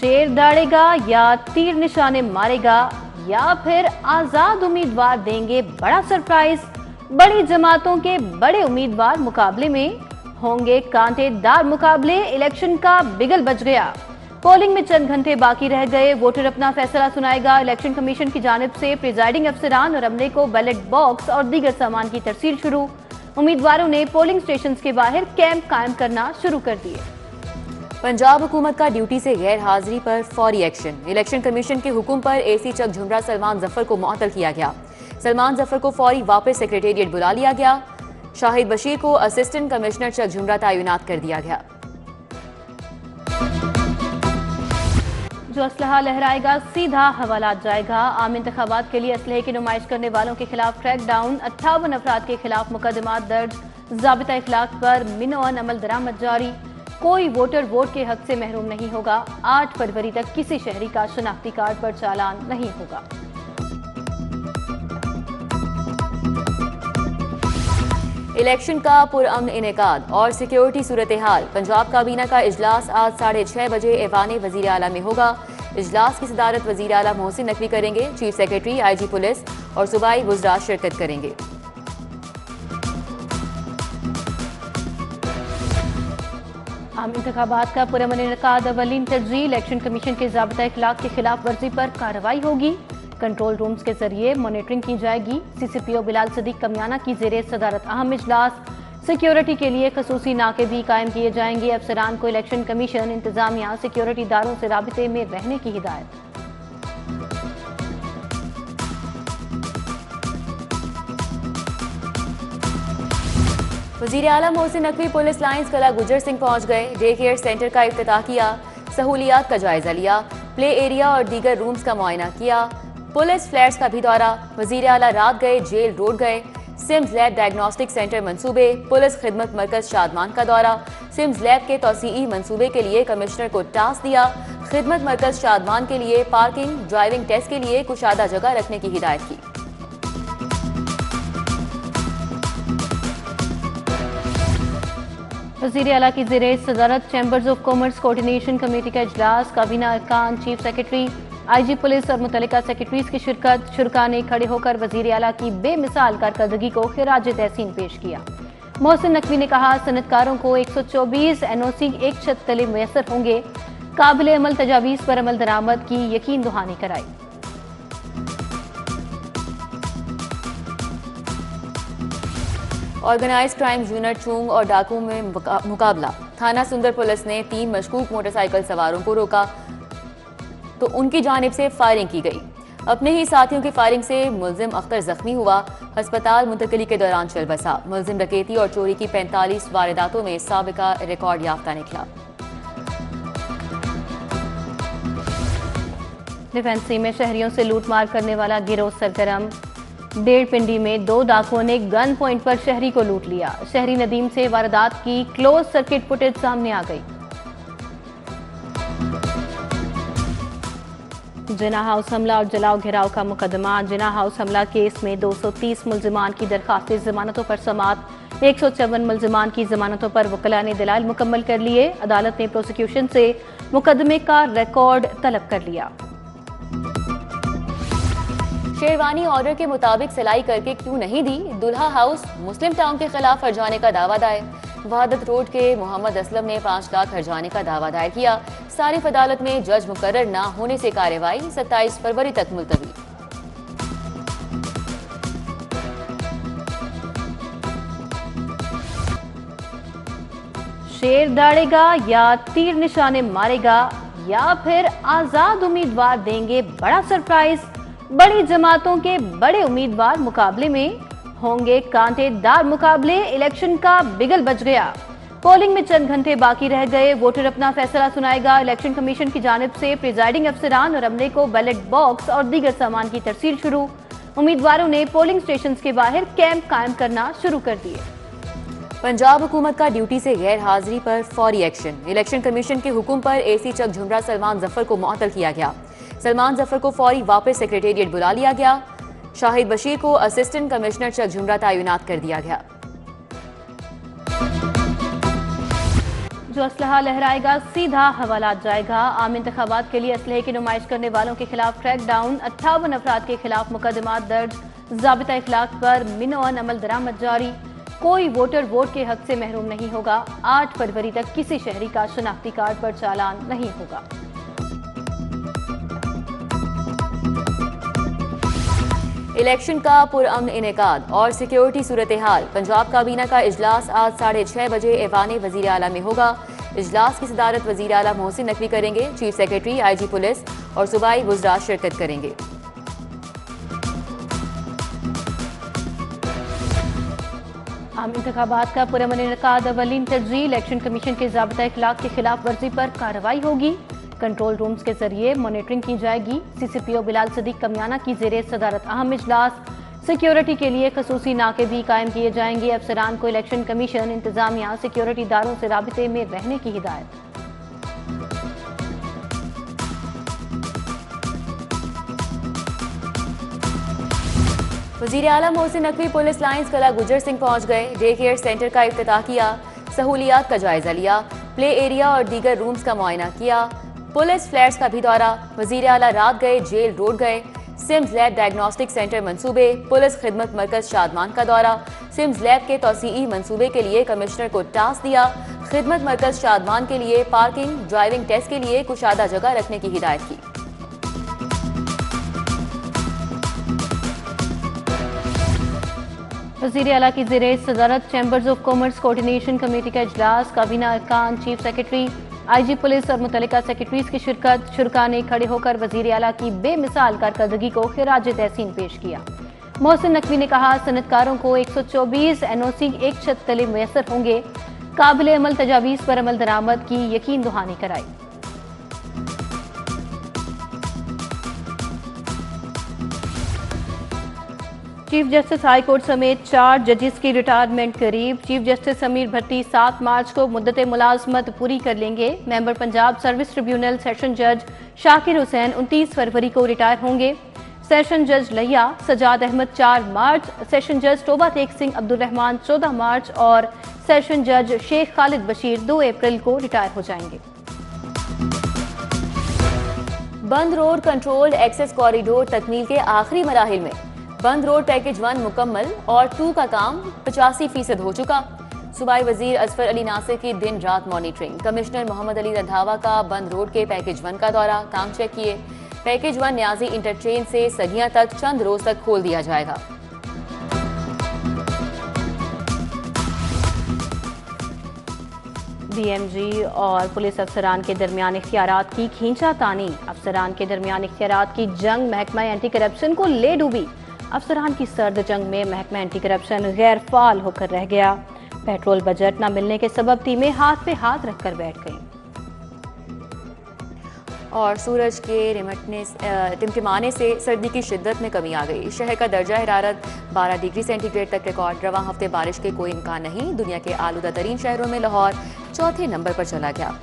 शेर दाड़ेगा या तीर निशाने मारेगा या फिर आजाद उम्मीदवार देंगे बड़ा सरप्राइज। बड़ी जमातों के बड़े उम्मीदवार मुकाबले में होंगे कांटेदार मुकाबले। इलेक्शन का बिगल बज गया। पोलिंग में चंद घंटे बाकी रह गए। वोटर अपना फैसला सुनाएगा। इलेक्शन कमीशन की जानिब से प्रिजाइडिंग अफसरान और अमले को बैलेट बॉक्स और दीगर सामान की तरसील शुरू। उम्मीदवारों ने पोलिंग स्टेशन के बाहर कैंप कायम करना शुरू कर दिए। पंजाब हुकूमत का ड्यूटी से गैर हाजिरी पर फौरी एक्शन। इलेक्शन कमीशन के हुक्म पर एसी चक झुमरा सलमान जफर को मुअत्तल किया गया। सलमान जफर को फौरी वापस सेक्रेटेरिएट बुला लिया गया। शाहिद बशीर को असिस्टेंट कमिश्नर चक झुमरा तैनात कर दिया गया। जो असलहा लहराएगा सीधा हवालात जाएगा। आम इंतखाबात के लिए असलहे की नुमाइश करने वालों के खिलाफ क्रैक डाउन। 58 अफराद के खिलाफ मुकदमात दर्ज। ज़ाबिता इखलाक पर मिनोअन अमल दरामद जारी। कोई वोटर वोट के हक से महरूम नहीं होगा। 8 फरवरी तक किसी शहरी का शनाख्ती कार्ड पर चालान नहीं होगा। इलेक्शन का पुरअमन इनेकाद और सिक्योरिटी सूरत हाल। पंजाब काबीना का इजलास आज 6:30 बजे ऐवान वजीर आला में होगा। इजलास की सदारत वजीर आला मोहसिन नकवी करेंगे। चीफ सेक्रेटरी, आईजी पुलिस और सूबाई वज़रा शिरकत करेंगे। आम इंतखाबात का पुरअमन इनेकाद अवलीन तरजीह। इलेक्शन कमीशन के ज़ाबिता इखलाक की खिलाफ वर्जी पर कार्रवाई होगी। कंट्रोल रूम्स के जरिए मॉनिटरिंग की जाएगी। सीसीपीओ बिलाल सदीक कमियाना की ज़ेरे सदारत अहम इजलास। सिक्योरिटी के लिए खसूसी नाके भी कायम किए जाएंगे। अफसरान को इलेक्शन कमीशन, इंतजामिया, सिक्योरिटी इदारों से राबिते में रहने की हिदायत। वजीर आला मोहसिन नकवी पुलिस लाइन्स कला गुजर सिंह पहुंच गए। डे केयर सेंटर का इफ्तिताह किया। सहूलियात का जायजा लिया। प्ले एरिया और दीगर रूम्स का मुआयना किया। पुलिस फ्लैट्स का भी दौरा। वजीर आला रात गए, जेल रोड गए। सिम्स लैब डायग्नोस्टिक सेंटर मंसूबे। पुलिस खिदमत मरकज शादमान का दौरा। सिम्स लैब के तौसीई मंसूबे के लिए कमिश्नर को टास्क दिया। खिदमत मरकज शादमान के लिए पार्किंग, ड्राइविंग टेस्ट के लिए कुशादा जगह रखने की हिदायत की। वज़ीर आला की ज़ेरे सदारत chambers of commerce coordination committee का इजलास। काबीना अरकान, चीफ सेक्रेटरी, आईजी पुलिस और मुतल्लिका सेक्रेटरीज की शिरकत। शुरका ने खड़े होकर वज़ीर आला की बेमिसाल कारकर्दगी को खिराज तहसीन पेश किया। मोहसिन नकवी ने कहा, सनतकारों को 124 NOC एक छत तले मैसर होंगे। काबिल अमल तजावीज़ पर अमल दरामद की यकीन दहानी कराई। ऑर्गेनाइज क्राइम यूनिट चूंग और डाकू में मुकाबला। थाना सुंदर पुलिस ने 3 मशकूक मोटरसाइकिल सवारों को रोका तो उनकी जानिब से फायरिंग की गई। अपने ही साथियों की फायरिंग से मुलजिम अख्तर जख्मी हुआ। अस्पताल मुंतकिली के दौरान चल बसा। मुलजिम डकैती और चोरी की 45 वारदातों में साबिका रिकॉर्ड याफ्ता निकला। डिफेंसी में शहरियों से लूटमार करने वाला गिरोह सरगर्म। डेढ़ पिंडी में 2 डाकुओं ने गन पॉइंट पर शहरी को लूट लिया। शहरी नदीम से वारदात की क्लोज सर्किट फुटेज सामने आ गई। जिना हाउस हमला और जलाओ घिराव का मुकदमा। जिना हाउस हमला केस में 230 मुलजिमान की दरखास्तें जमानतों पर समात। 154 मुलजिमान की जमानतों पर वकला ने दलाइल मुकम्मल कर लिए। अदालत ने प्रोसिक्यूशन से मुकदमे का रिकॉर्ड तलब कर लिया। शेरवानी ऑर्डर के मुताबिक सिलाई करके क्यों नहीं दी? दुल्हा हाउस मुस्लिम टाउन के खिलाफ हर्जाने का दावा दायर। वहादत रोड के मोहम्मद असलम ने 5 लाख हर्जाने का दावा दायर किया। सारिफ अदालत में जज मुकर्रर न होने से कार्रवाई 27 फरवरी तक मुलतवी। शेर दाड़ेगा या तीर निशाने मारेगा या फिर आजाद उम्मीदवार देंगे बड़ा सरप्राइज। बड़ी जमातों के बड़े उम्मीदवार मुकाबले में होंगे कांटेदार मुकाबले। इलेक्शन का बिगल बज गया। पोलिंग में चंद घंटे बाकी रह गए। वोटर अपना फैसला सुनाएगा। इलेक्शन कमीशन की जानिब से प्रिजाइडिंग अफसरान और अमले को बैलेट बॉक्स और दीगर सामान की तरसील शुरू। उम्मीदवारों ने पोलिंग स्टेशन के बाहर कैंप कायम करना शुरू कर दिए। पंजाब हुकूमत का ड्यूटी से गैर हाजिरी पर फौरी एक्शन। इलेक्शन कमीशन के हुक्म पर एसी चक झुमरा सलमान जफर को मुअत्तल किया गया। सलमान जफर को फौरी वापस सेक्रेटेरिएट बुला लिया गया। शाहिद बशीर को असिस्टेंट कमिश्नर चक झुमरा तैनात कर दिया गया। जो असलहा लहराएगा सीधा हवालात जाएगा। आम इंतखाबात के लिए असलहे की नुमाइश करने वालों के खिलाफ क्रैक डाउन। 58 अफराद के खिलाफ मुकदमात दर्ज। ज़ाबिता इखलाक पर मिनोअन अमल दरामद जारी। कोई वोटर वोट के हक से महरूम नहीं होगा। 8 फरवरी तक किसी शहरी का शनाख्ती कार्ड पर चालान नहीं होगा। इलेक्शन का पुरअमन इनेकाद और सिक्योरिटी सूरत हाल। पंजाब काबीना का इजलास आज 6:30 बजे ऐवान वजीर आला में होगा। इजलास की सदारत वजीर आला मोहसिन नकवी करेंगे। चीफ सेक्रेटरी, IG पुलिस और सूबाई वज़रा शिरकत करेंगे। आम इंतखाबात का पुरअमन इनेकाद अवलीन तरजीह। इलेक्शन कमीशन के ज़ाबिता इखलाक की खिलाफ वर्जी पर कार्रवाई होगी। कंट्रोल रूम्स के जरिए मॉनिटरिंग की जाएगी। CCPO बिलाल सदीक कमियाना की ज़ेरे सदारत अहम इजलास। सिक्योरिटी के लिए खसूसी नाके भी कायम किए जाएंगे। अफसरान को इलेक्शन कमीशन, इंतजामिया, सिक्योरिटी इदारों से राबिते में रहने की हिदायत। वजीर आला मोहसिन नकवी पुलिस लाइन्स कला गुजर सिंह पहुंच गए। डे केयर सेंटर का इफ्तिताह किया। सहूलियात का जायजा लिया। प्ले एरिया और दीगर रूम्स का मुआयना किया। पुलिस फ्लैट्स का भी दौरा। वजीर आला रात गए, जेल रोड गए। सिम्स लैब डायग्नोस्टिक सेंटर मंसूबे। पुलिस खिदमत मरकज शादमान का दौरा। सिम्स लैब के तौसीई मंसूबे के लिए कमिश्नर को टास्क दिया। खिदमत मरकज शादमान के लिए पार्किंग, ड्राइविंग टेस्ट के लिए कुशादा जगह रखने की हिदायत की। वज़ीर आला की ज़ेरे सदारत chambers of commerce coordination committee का इजलास। काबीना अरकान, चीफ सेक्रेटरी, IG पुलिस और मुतल्लिका सेक्रेटरीज की शिरकत। शुरका ने खड़े होकर वज़ीर आला की बेमिसाल कारकर्दगी को खिराज तहसीन पेश किया। मोहसिन नकवी ने कहा, सनतकारों को 124 NOC एक छत तले मैसर होंगे। काबिल अमल तजावीज़ पर अमल दरामद की यकीन दहानी कराई। चीफ जस्टिस हाई कोर्ट समेत 4 जजेस की रिटायरमेंट करीब। चीफ जस्टिस समीर भट्टी 7 मार्च को मुद्दत मुलाजमत पूरी कर लेंगे। Member Punjab service tribunal session जज शाकिर हुसैन 29 फरवरी को रिटायर होंगे। सेशन जज लहिया सजाद अहमद 4 मार्च, सेशन जज तोबा तेग सिंह अब्दुल रहमान 14 मार्च और सेशन जज शेख खालिद बशीर 2 अप्रैल को रिटायर हो जाएंगे। बंद रोड कंट्रोल्ड एक्सेस कॉरिडोर तकमील के आखिरी मराहिल में। बंद रोड पैकेज 1 मुकम्मल और 2 का काम 85% हो चुका। सूबाई वजीर असफर अली नासिर की दिन रात मॉनिटरिंग। कमिश्नर मोहम्मद अली रंधावा का बंद रोड के पैकेज 1 का दौरा, काम चेक किए। पैकेज 1 न्याजी इंटरचेंज से सगिया तक चंद रोज तक खोल दिया जाएगा। DMG और पुलिस अफसरान के दरमियान इख्तियारात की खींचातानी। अफसरान के दरमियान इख्तियारात की जंग महकमा एंटी करप्शन को ले डूबी। अफसरान की सर्द जंग में महकमा एंटी करप्शन गैर फाल होकर रह गया। पेट्रोल बजट न मिलने के सबब टीमें हाथ पे हाथ रखकर बैठ गईं। और सूरज के टिमटिमाने से सर्दी की शिद्दत में कमी आ गई। शहर का दर्जा हरारत 12 डिग्री सेंटीग्रेड तक रिकॉर्ड। रवां हफ्ते बारिश के कोई इम्कान नहीं। दुनिया के आलूदा तरीन शहरों में लाहौर चौथे नंबर पर चला गया।